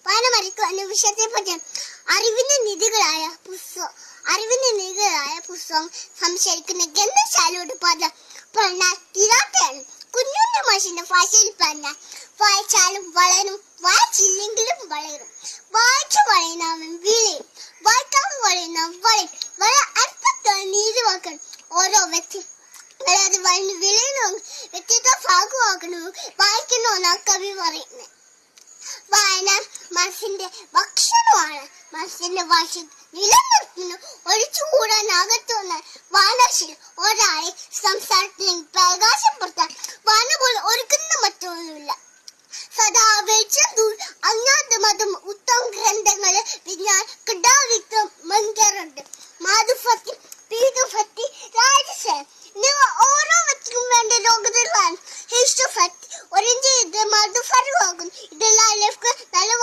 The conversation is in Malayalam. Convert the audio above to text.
വായന മരിക്കുവാനുള്ള വിഷയത്തെ പറ്റി അറിവിന്റെ നിധികളായ പുസ്തകം സംശയിക്കുന്ന ഗ്രന്ഥശാലയോട് പറഞ്ഞാൽ തീരാത്തയാണ്. കുഞ്ഞുണ്ണി മാഷിന്റെ ഭാഷയിൽ പറഞ്ഞാൽ വായിച്ചാലും വളരും, വായിച്ചില്ലെങ്കിലും വളരും. വായിച്ചു വളയുന്നവൻ വിളയും, വായിക്കാതെ വളയുന്നവൻ വളയും. വളരെ അർത്ഥത്തോടെ നീതി വാക്കണം. ഓരോ വ്യക്തി അത് വളർന്ന് വിളയുന്ന വ്യക്തിത്വ ഭാഗമാക്കണമെന്ന് വായിക്കണമെന്നാണ് കവി പറയുന്നത്. വായന മനസ്സിന്റെ ഭക്ഷണമാണ്. മനസ്സിന്റെ ഭാഷ നിലനിർത്തുന്നു. ഒഴിച്ചുകൂടാനാകത്തുന്ന വായനാശീലം ഒരാളെ സംസാരത്തിലേക്ക് പ്രകാശപ്പെടുത്താൻ വായന പോലെ ഒരുക്കുന്ന മറ്റൊന്നുമില്ല. സദാ വെളിച്ചം അജ്ഞാത